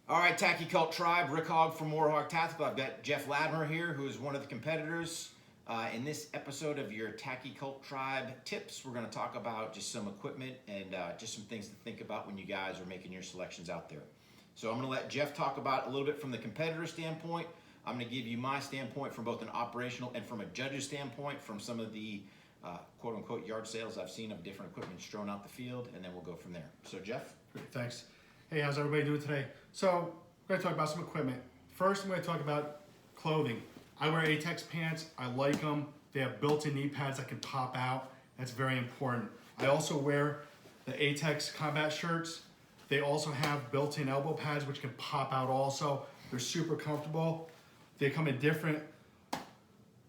All right, Tacky Cult Tribe, Rick Hogg from War HOGG Tactical. I've got Jeff Latimer here, who is one of the competitors. In this episode of your Tacky Cult Tribe tips, we're going to talk about just some equipment and just some things to think about when you guys are making your selections out there. So I'm going to let Jeff talk about a little bit from the competitor standpoint. I'm going to give you my standpoint from both an operational and from a judge's standpoint from some of the quote-unquote yard sales I've seen of different equipment strewn out the field, and then we'll go from there. So Jeff? Great, thanks. Hey, how's everybody doing today? So we're going to talk about some equipment. First, I'm going to talk about clothing. I wear ATEX pants. I like them. They have built-in knee pads that can pop out. That's very important. I also wear the ATEX combat shirts. They also have built-in elbow pads which can pop out also. They're super comfortable. They come in different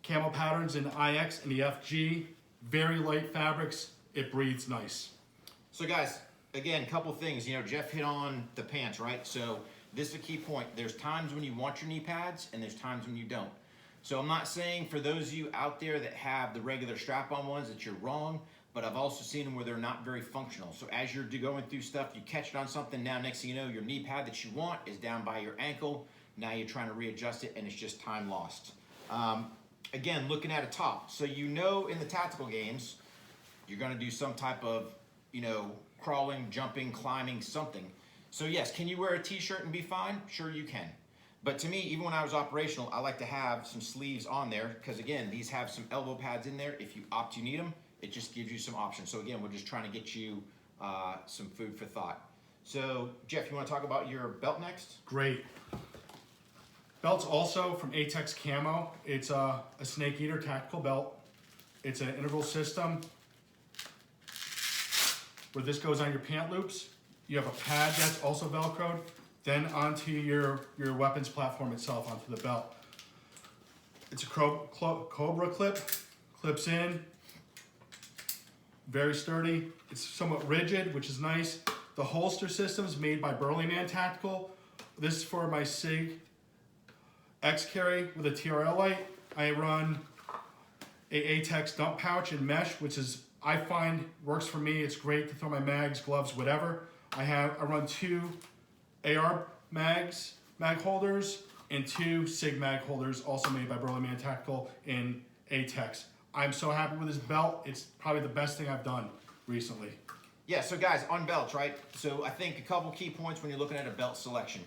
camo patterns in the IX and the FG. Very light fabrics. It breathes nice. So guys, again, a couple things. Jeff hit on the pants, right? So this is a key point. There's times when you want your knee pads and there's times when you don't. So I'm not saying for those of you out there that have the regular strap-on ones that you're wrong, but I've also seen them where they're not very functional. So as you're going through stuff, you catch it on something, now next thing you know, your knee pad that you want is down by your ankle. Now you're trying to readjust it and it's just time lost. Again, looking at a top. So in the tactical games, you're gonna do some type of, crawling, jumping, climbing, something. So yes, can you wear a t-shirt and be fine? Sure you can. But to me, even when I was operational, I like to have some sleeves on there because again, these have some elbow pads in there. If you opt you need them, it just gives you some options. So again, we're just trying to get you some food for thought. So Jeff, you wanna talk about your belt next? Great. Belt's also from ATEX Camo. It's a Snake Eater tactical belt. It's an integral system where this goes on your pant loops. You have a pad that's also Velcroed, then onto your weapons platform itself, onto the belt. It's a Cobra clip, clips in, very sturdy. It's somewhat rigid, which is nice. The holster system is made by Burleyman Tactical. This is for my SIG X carry with a TRL light. I run a ATEX dump pouch in mesh, which I find works for me. It's great to throw my mags, gloves, whatever. I run 2 AR mag holders and 2 SIG mag holders, also made by Burleyman Tactical in ATEX. I'm so happy with this belt. It's probably the best thing I've done recently. Yeah, so guys, on belts, right? So I think a couple key points when you're looking at a belt selection.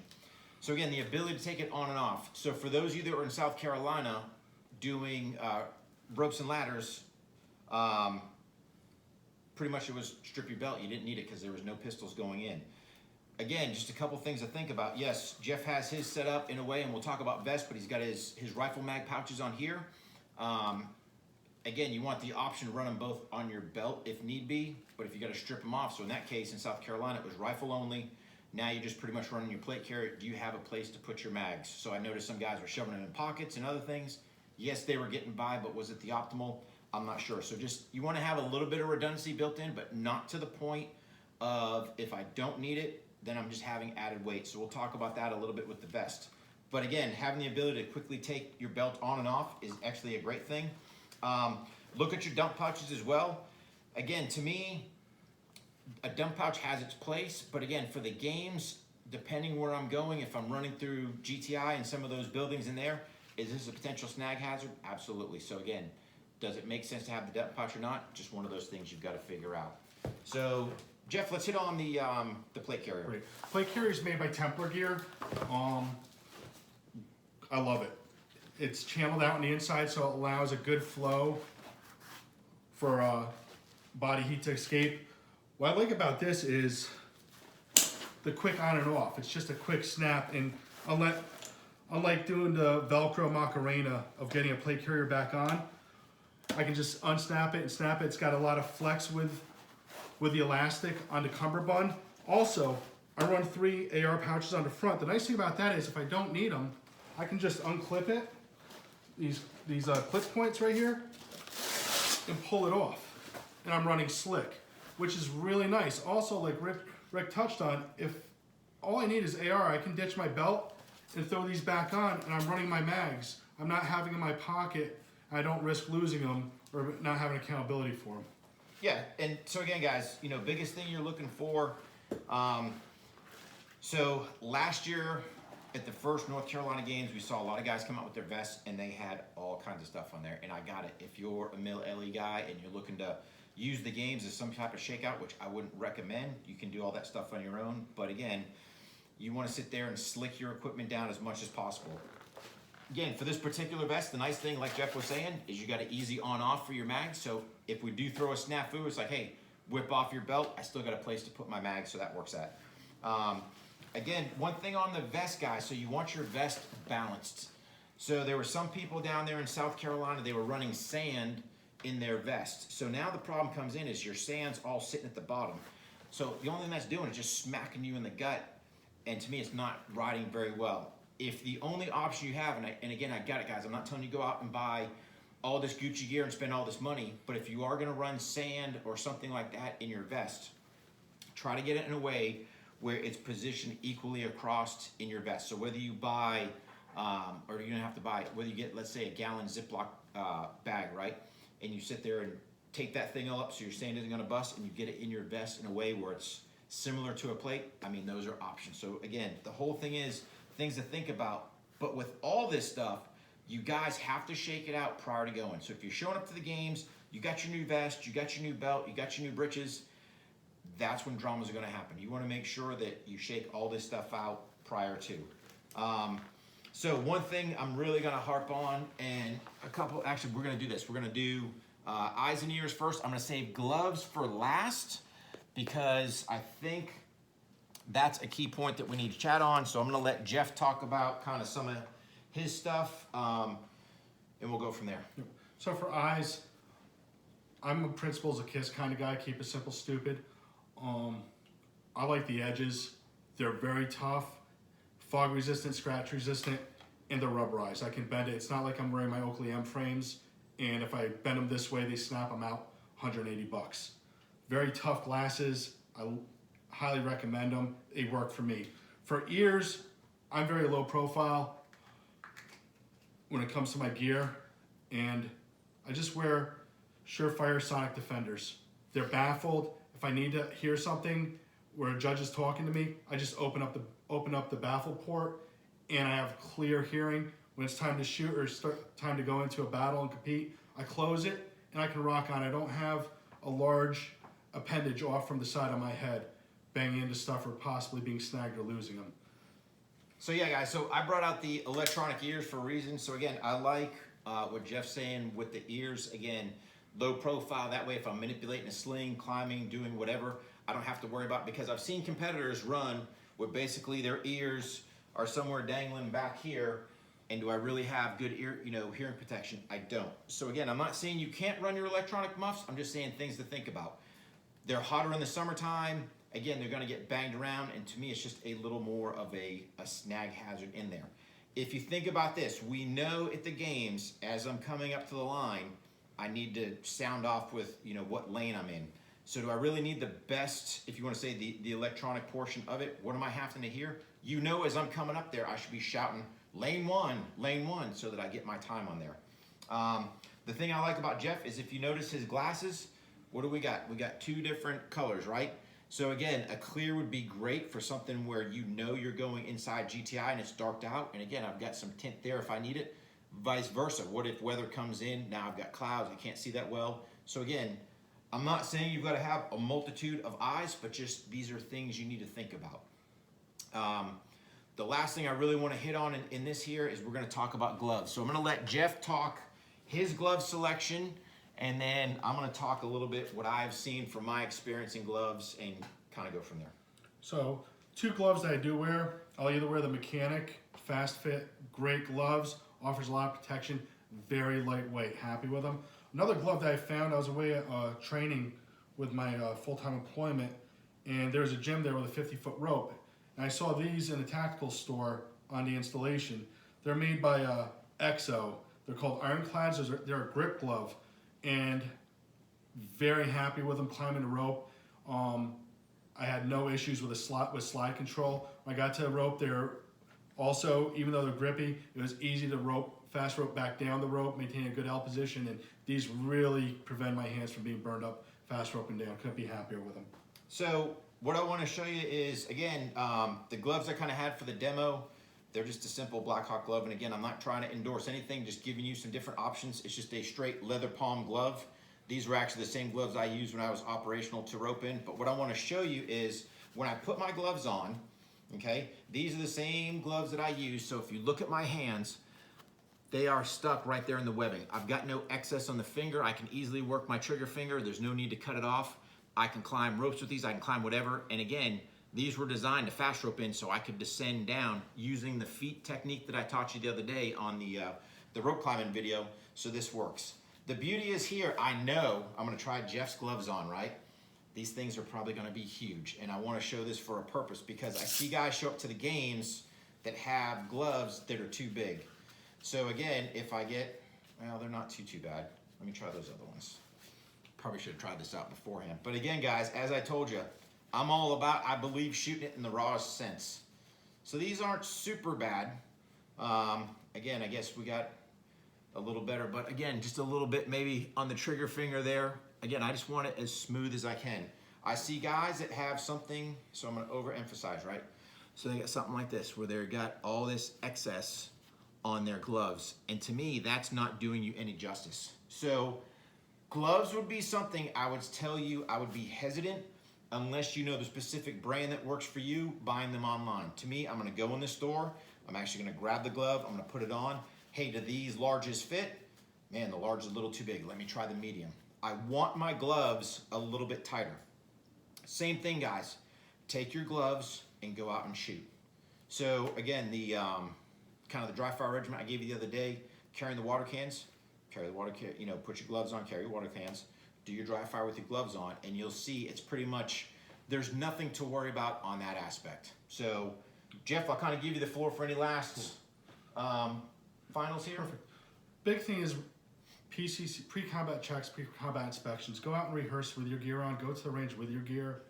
So again, the ability to take it on and off. So for those of you that were in South Carolina doing ropes and ladders, pretty much it was strip your belt. You didn't need it because there was no pistols going in. Again, just a couple things to think about. Yes, Jeff has his set up in a way, and we'll talk about vest, but he's got his rifle mag pouches on here. Again, you want the option to run them both on your belt if need be, but if you got to strip them off. So in that case, in South Carolina, it was rifle only. Now you're just pretty much running your plate carrier. Do you have a place to put your mags? So I noticed some guys were shoving them in pockets and other things. Yes, they were getting by, but was it the optimal? I'm not sure. So just, you want to have a little bit of redundancy built in, but not to the point of if I don't need it, then I'm just having added weight. So we'll talk about that a little bit with the vest. But again, having the ability to quickly take your belt on and off is actually a great thing. Look at your dump pouches as well. Again, to me, a dump pouch has its place, but again, for the games, depending where I'm going, if I'm running through GTI and some of those buildings in there, is this a potential snag hazard? Absolutely. So again, does it make sense to have the dump pouch or not? Just one of those things you've got to figure out. So Jeff, let's hit on the plate carrier. Great. Plate carrier is made by Templar Gear. I love it. It's channeled out on the inside, so it allows a good flow for body heat to escape. What I like about this is the quick on and off. It's just a quick snap, and unlike doing the Velcro Macarena of getting a plate carrier back on, I can just unsnap it and snap it. It's got a lot of flex with the elastic on the cummerbund. Also, I run 3 AR pouches on the front. The nice thing about that is if I don't need them, I can just unclip it, these clip points right here, and pull it off. And I'm running slick, which is really nice. Also, like Rick touched on, if all I need is AR, I can ditch my belt and throw these back on, and I'm running my mags. I'm not having them in my pocket. I don't risk losing them or not having accountability for them. Yeah, and so again, guys, biggest thing you're looking for, So last year at the first North Carolina games, we saw a lot of guys come out with their vests and they had all kinds of stuff on there. And I got it. If you're a mil LE guy and you're looking to use the games as some type of shakeout, which I wouldn't recommend, you can do all that stuff on your own. But again, you want to sit there and slick your equipment down as much as possible. Again, for this particular vest, the nice thing, like Jeff was saying, is you got an easy on-off for your mags. So if we do throw a snafu, it's like, hey, whip off your belt. I still got a place to put my mags, so that works out. Again, one thing on the vest, guys, so you want your vest balanced. So there were some people down there in South Carolina, they were running sand in their vest. So now the problem comes in is your sand's all sitting at the bottom. So the only thing that's doing is just smacking you in the gut. And to me, it's not riding very well. If the only option you have, and again, I got it, guys, I'm not telling you go out and buy all this Gucci gear and spend all this money, but if you are gonna run sand or something like that in your vest, try to get it in a way where it's positioned equally across in your vest. So whether you buy, or you're gonna have to buy, whether you get, let's say, a gallon Ziploc bag, right? And you sit there and take that thing all up so your sand isn't gonna bust, and you get it in your vest in a way where it's similar to a plate. I mean, those are options. So again, the whole thing is things to think about. But with all this stuff, you guys have to shake it out prior to going. So if you're showing up to the games, you got your new vest, you got your new belt, you got your new britches, that's when dramas are gonna happen. You wanna make sure that you shake all this stuff out prior to. So one thing I'm really gonna harp on, and actually we're gonna do this. We're gonna do eyes and ears first. I'm gonna save gloves for last because I think that's a key point that we need to chat on. So I'm gonna let Jeff talk about kind of some of his stuff, and we'll go from there. So for eyes, I'm a principles of kiss kind of guy, keep it simple, stupid. I like the edges. They're very tough, fog resistant, scratch resistant, and they're rubberized. I can bend it. It's not like I'm wearing my Oakley M frames, and if I bend them this way, they snap, I'm out 180 bucks. Very tough glasses. I highly recommend them. They work for me. For ears, I'm very low profile when it comes to my gear, and I just wear Surefire Sonic Defenders. They're baffled. If I need to hear something where a judge is talking to me, I just open up the baffle port, and I have clear hearing. When it's time to shoot or time to go into a battle and compete, I close it and I can rock on. I don't have a large appendage off from the side of my head banging into stuff or possibly being snagged or losing them. So yeah, guys, so I brought out the electronic ears for a reason. So again, I like what Jeff's saying with the ears. Again, low profile, that way if I'm manipulating a sling, climbing, doing whatever, I don't have to worry about, because I've seen competitors run where basically their ears are somewhere dangling back here, and do I really have good ear, hearing protection? I don't. So again, I'm not saying you can't run your electronic muffs, I'm just saying things to think about. They're hotter in the summertime. Again, they're gonna get banged around, and to me, it's just a little more of a snag hazard in there. If you think about this, we know at the games, as I'm coming up to the line, I need to sound off with, what lane I'm in. So do I really need the best, if you want to say the electronic portion of it, what am I having to hear? As I'm coming up there, I should be shouting lane one, so that I get my time on there. The thing I like about Jeff is if you notice his glasses, what do we got? We got two different colors, right? So again, a clear would be great for something where you're going inside GTI and it's darked out. And again, I've got some tint there if I need it. Vice versa. What if weather comes in? Now I've got clouds, I can't see that well. So again, I'm not saying you've got to have a multitude of eyes, but just these are things you need to think about. The last thing I really want to hit on in this here is we're going to talk about gloves. So I'm going to let Jeff talk his glove selection, and then I'm going to talk a little bit what I've seen from my experience in gloves and kind of go from there. So 2 gloves that I do wear, I'll either wear the Mechanic Fast Fit, great gloves, offers a lot of protection, very lightweight, happy with them. Another glove that I found, I was away training with my full-time employment, and there was a gym there with a 50-foot rope. And I saw these in a tactical store on the installation. They're made by EXO. They're called Ironclads. They're a grip glove, and very happy with them climbing the rope. I had no issues with slide control. When I got to the rope, they're also, even though they're grippy, it was easy to fast rope back down the rope, maintain a good L position, and these really prevent my hands from being burned up fast roping down. Couldn't be happier with them. So what I want to show you is, again, the gloves I kind of had for the demo, they're just a simple Black Hawk glove. And again, I'm not trying to endorse anything, just giving you some different options. It's just a straight leather palm glove. These were actually the same gloves I used when I was operational to rope in. But what I want to show you is when I put my gloves on, okay, these are the same gloves that I use. So if you look at my hands, they are stuck right there in the webbing. I've got no excess on the finger. I can easily work my trigger finger. There's no need to cut it off. I can climb ropes with these. I can climb whatever. And again, these were designed to fast rope in so I could descend down using the feet technique that I taught you the other day on the rope climbing video. So this works. The beauty is here, I know I'm gonna try Jeff's gloves on, right? These things are probably gonna be huge. And I wanna show this for a purpose because I see guys show up to the games that have gloves that are too big. So again, if I get, well, they're not too bad. Let me try those other ones. Probably should have tried this out beforehand. But again, guys, as I told you, I'm all about, I believe, shooting it in the rawest sense. So these aren't super bad. Again, I guess we got a little better, but again, just a little bit maybe on the trigger finger there. Again, I just want it as smooth as I can. I see guys that have something, so I'm gonna overemphasize, right? So they got something like this, where they've got all this excess on their gloves. And to me, that's not doing you any justice. So gloves would be something I would tell you I would be hesitant unless you know the specific brand that works for you, buying them online. To me, I'm gonna go in the store, I'm actually gonna grab the glove, I'm gonna put it on. Hey, do these larges fit? Man, the large is a little too big. Let me try the medium. I want my gloves a little bit tighter. Same thing, guys. Take your gloves and go out and shoot. So again, the kind of the dry fire regimen I gave you the other day, carrying the water cans, carry the water can, you know, put your gloves on, carry your water cans, do your dry fire with your gloves on, and you'll see it's pretty much, there's nothing to worry about on that aspect. So, Jeff, I'll kind of give you the floor for any last finals here. Perfect. Big thing is PCC, pre-combat checks, pre-combat inspections. Go out and rehearse with your gear on. Go to the range with your gear.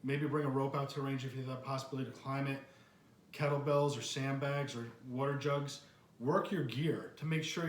Maybe bring a rope out to the range if you have that possibility to climb it. Kettlebells or sandbags or water jugs. Work your gear to make sure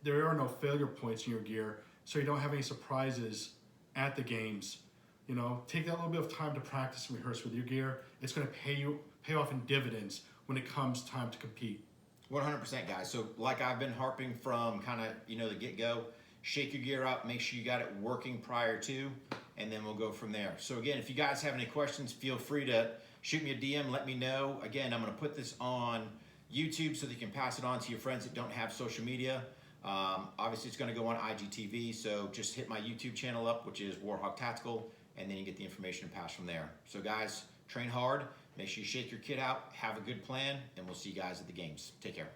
there are no failure points in your gear, so you don't have any surprises at the games. You know, take that little bit of time to practice and rehearse with your gear. It's going to pay off in dividends when it comes time to compete. 100%, guys. So like I've been harping from kind of, you know, the get-go, shake your gear up, make sure you got it working prior to, and then we'll go from there. So again, if you guys have any questions, feel free to shoot me a DM, let me know. Again, I'm going to put this on YouTube so that you can pass it on to your friends that don't have social media. Obviously, it's going to go on IGTV, so just hit my YouTube channel up, which is War HOGG Tactical, and then you get the information and pass from there. So guys, train hard, make sure you shake your kid out, have a good plan, and we'll see you guys at the games. Take care.